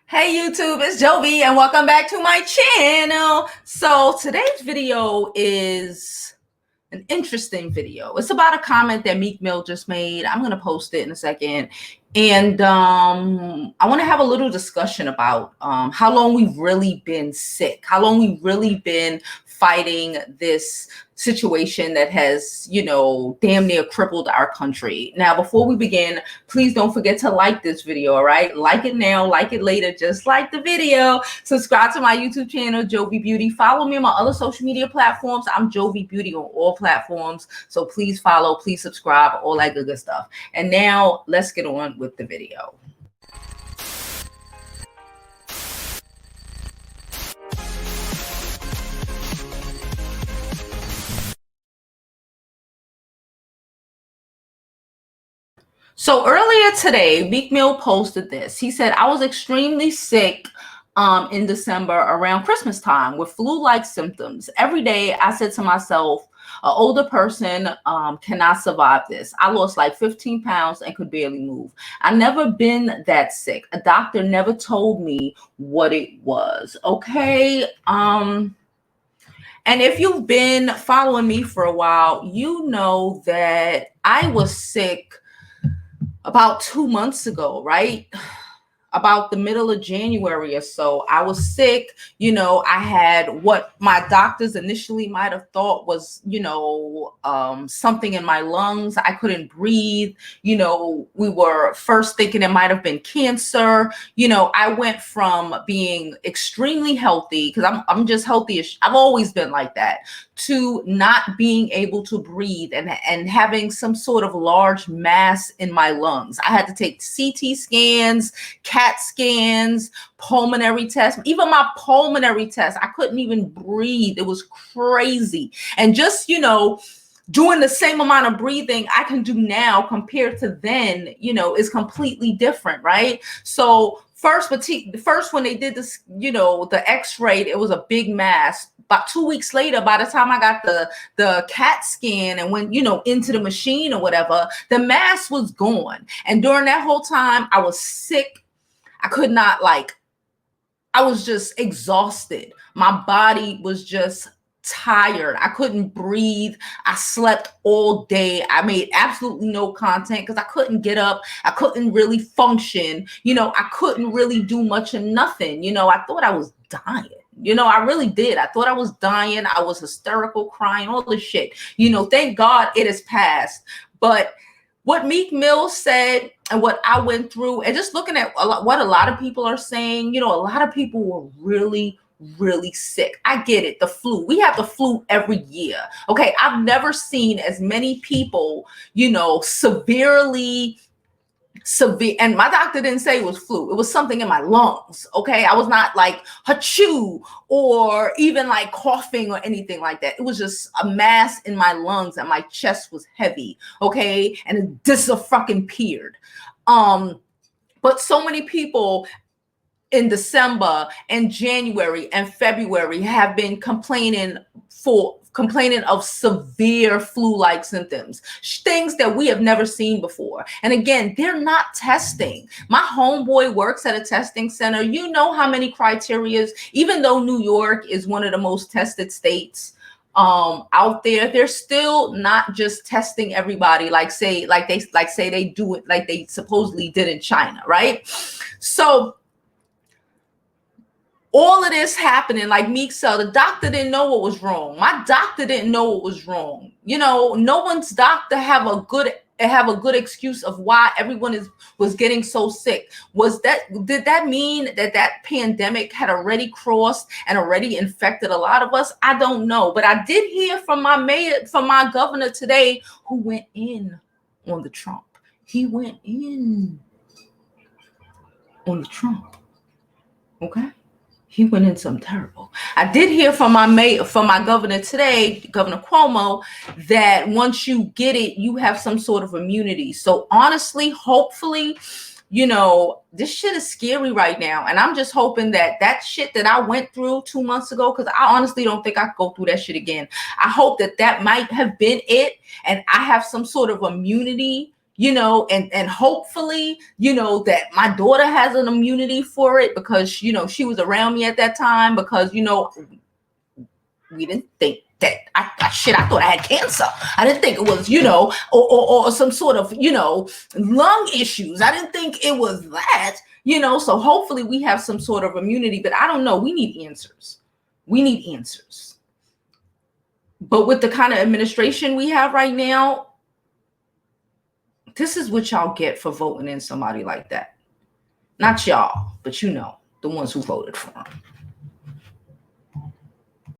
Hey YouTube, it's Jovi and welcome back to my channel. So today's video is an interesting video. It's about a comment that Meek Mill just made. I'm going to post it in a second. And I want to have a little discussion about how long we've really been sick, how long we've really been fighting this situation that has, damn near crippled our country. Now, before we begin, please don't forget to like this video, all right? Like it now, like it later, just like the video. Subscribe to my YouTube channel, Jovi Beauty. Follow me on my other social media platforms. I'm Jovi Beauty on all platforms. So please follow, please subscribe, all that good stuff. And now let's get on with the video. So earlier today, Meek Mill posted this. He said, I was extremely sick in December around Christmas time with flu-like symptoms. Every day I said to myself, an older person cannot survive this. I lost like 15 pounds and could barely move. I never been that sick. A doctor never told me what it was. Okay. And if you've been following me for a while, you know that I was sick about 2 months ago, right? About the middle of January or so. I was sick. I had what my doctors initially might have thought was, something in my lungs. I couldn't breathe. We were first thinking it might have been cancer. I went from being extremely healthy, because I'm just healthy. I've always been like that, to not being able to breathe and having some sort of large mass in my lungs. I had to take CT scans, CAT scans, pulmonary tests. Even my pulmonary test, I couldn't even breathe. It was crazy. And just, doing the same amount of breathing I can do now compared to then, is completely different, right? So first when they did this, the x-ray, it was a big mass. About 2 weeks later, by the time I got the CAT scan and went, into the machine or whatever, the mass was gone. And during that whole time, I was sick. I could not, I was just exhausted. My body was just tired. I couldn't breathe. I slept all day. I made absolutely no content because I couldn't get up. I couldn't really function. I couldn't really do much of nothing. I thought I was dying. I really did. I thought I was dying. I was hysterical, crying, all this shit. Thank God it has passed. But what Meek Mill said and what I went through, and just looking at what a lot of people are saying, a lot of people were really sick. I get it. The flu. We have the flu every year. Okay. I've never seen as many people, severe, and my doctor didn't say it was flu. It was something in my lungs. Okay. I was not like achoo or even like coughing or anything like that. It was just a mass in my lungs and my chest was heavy. Okay. And it disappeared. But so many people in December and January and February have been complaining of severe flu-like symptoms, things that we have never seen before. And again, they're not testing. My homeboy works at a testing center. You know how many criterias, even though New York is one of the most tested states out there, they're still not just testing everybody like they do it like they supposedly did in China, right? So all of this happening, like Meek said, the doctor didn't know what was wrong. My doctor didn't know what was wrong. No one's doctor have a good excuse of why everyone was getting so sick. Did that mean that pandemic had already crossed and already infected a lot of us? I don't know, but I did hear from my governor today, who went in on the Trump. He went in on the Trump. Okay. He went in something terrible. I did hear from my governor today, Governor Cuomo, that once you get it, you have some sort of immunity. So honestly, hopefully, this shit is scary right now. And I'm just hoping that shit that I went through 2 months ago, because I honestly don't think I could go through that shit again. I hope that might have been it. And I have some sort of immunity, and hopefully, that my daughter has an immunity for it because, she was around me at that time because, we didn't think that I thought I had cancer. I didn't think it was, or some sort of, lung issues. I didn't think it was that, so hopefully we have some sort of immunity, but I don't know. We need answers. But with the kind of administration we have right now, this is what y'all get for voting in somebody like that. Not y'all, but the ones who voted for him.